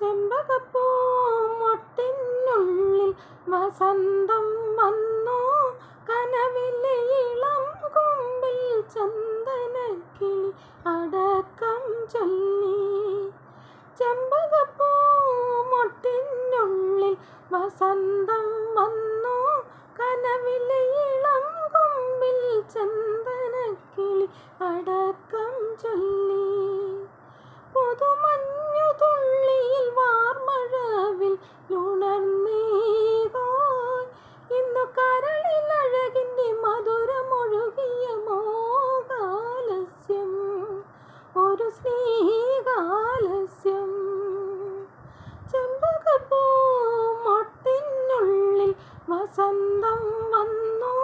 ചെമ്പകപ്പൂ മൊട്ടിനുള്ളിൽ വസന്തം വന്നു. കനവിലെ ഇളം കൊമ്പിൽ ചന്ദനക്കിളി അടക്കം ചൊല്ലി. ചെമ്പകപ്പൂ മൊട്ടിനുള്ളിൽ വസന്തം വന്നു. കനവിലെ ഇളം കൊമ്പിൽ ചന്ദനക്കിളി അടക്കം ചൊല്ലി. പുതുമഞ്ഞു തുള്ളിയിൽ വാർമഴവിൽ ഉണർന്നീകോ. ഇന്നു കരളിൽ അഴകിൻ്റെ മധുരമൊഴുകിയ മോഹാലസ്യം, ഒരു സ്നേഹാലസ്യം. ചെമ്പകപ്പൂ മൊട്ടിനുള്ളിൽ വസന്തം വന്നു.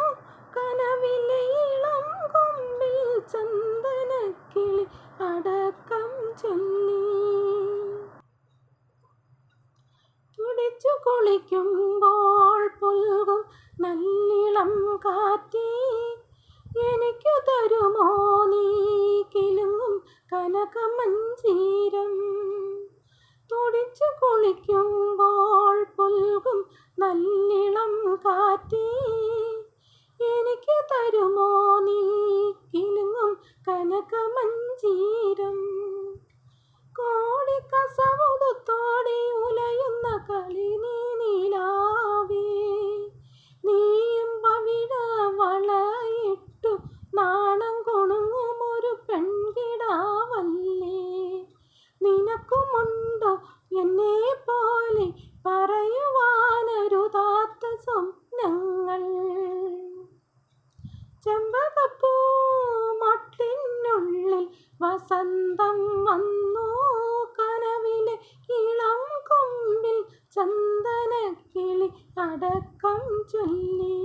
കനവിലെ ഇളം കൊമ്പിൽ ചന്ദനക്കിളി അടക്കം ചൊല്ലി. തുടിച്ചു കുളിക്കുമ്പോൾ പുൽകും നല്ലിളം കാറ്റി എനിക്കു തരുമോ നീ കിലുങ്ങും കനകമഞ്ചീരം. തുടിച്ചു കുളിക്കുമ്പോൾ പുൽകും നല്ലിളം കാറ്റി എനിക്ക് തരുമോ നീ കിലുങ്ങും കനകമഞ്ചീരം. കോടിക്കസവുടുത്തോടി ഉലയുന്ന കളിനീ നീലാവേ, നീയും പവിഴ വളയിട്ടു നാണം കൊണുങ്ങുമൊരു പെൺകിടാവല്ലേ. നിനക്കുമുണ്ടോ എന്നെ പോലെ പറയുവാനരുതാത്ത സ്വപ്നങ്ങൾ. ചെമ്പകപ്പൂ മൊട്ടിനുള്ളിൽ വസന്തം വന്നു. കനവിലെ ഇളം കൊമ്പിൽ ചന്ദനക്കിളി അടക്കം ചൊല്ലി.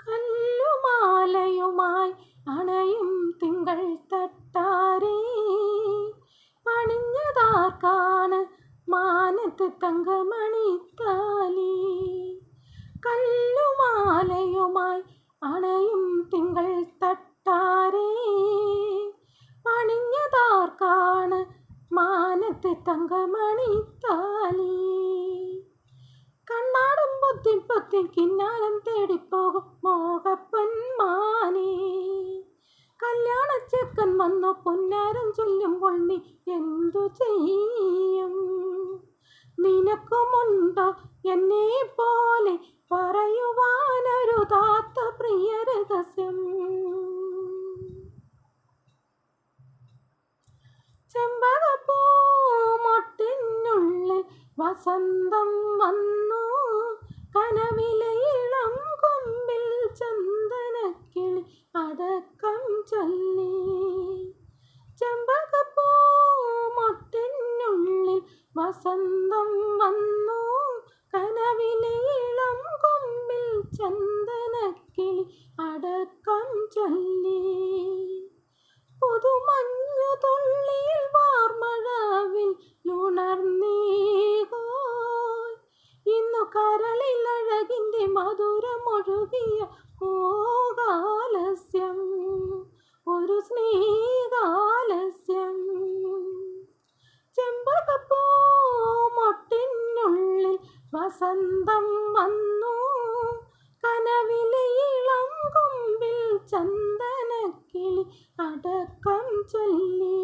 കല്ലുമാലയുമായി അണയും തിങ്കൾ തട്ടാരേ, പണിഞ്ഞതാർക്കാണ് മാനത്ത് തങ്കമണിത്താലി. കല്ലുമാലയുമായി അണയും തിങ്കൾ തട്ടാരേ, പണിഞ്ഞതാർക്കാണ് മാനത്ത് തങ്കമണിത്താലി. കണ്ണാടും പൊത്തി പൊത്തി കിന്നാരം തേടിപ്പോകും മോഹപ്പൊന്മാനേ. കല്യാണച്ചെക്കൻ വന്നു പൊന്നാരം ചൊല്ലുമ്പോൾ നീ എന്തു ചെയ്യും? നിനക്കുമുണ്ടോ എന്നെ പോലെ പറയുവാനരുതാത്ത പ്രിയ രഹസ്യം? ചെമ്പകപ്പൂ മൊട്ടിനുള്ളിൽ വസന്തം വന്നു. കനവിലെ ഇളം കൊമ്പിൽ ചന്ദനക്കിളി അടക്കം ചൊല്ലി. ചെമ്പകപ്പൂ മൊട്ടിനുള്ളിൽ വസന്തം വന്നു. കനവിലെ ഇളം കൊമ്പിൽ ചന്ദനക്കിളി അടക്കം ചൊല്ലി. പുതുമഞ്ഞു തുള്ളിയിൽ വാർമഴവിൽ ഉണർന്നീകോ. ഇന്നു കരളിൽ അഴകിൻ്റെ മധുരമൊഴുകിയ മോഹാലസ്യം, ഒരു സ്നേഹാലസ്യം. ചെമ്പകപ്പൂ മൊട്ടിനുള്ളിൽ വസന്തം വന്നു. കനവിലെ ഇളം കൊമ്പിൽ ചന്ദനക്കിളി അടക്കം ചൊല്ലി.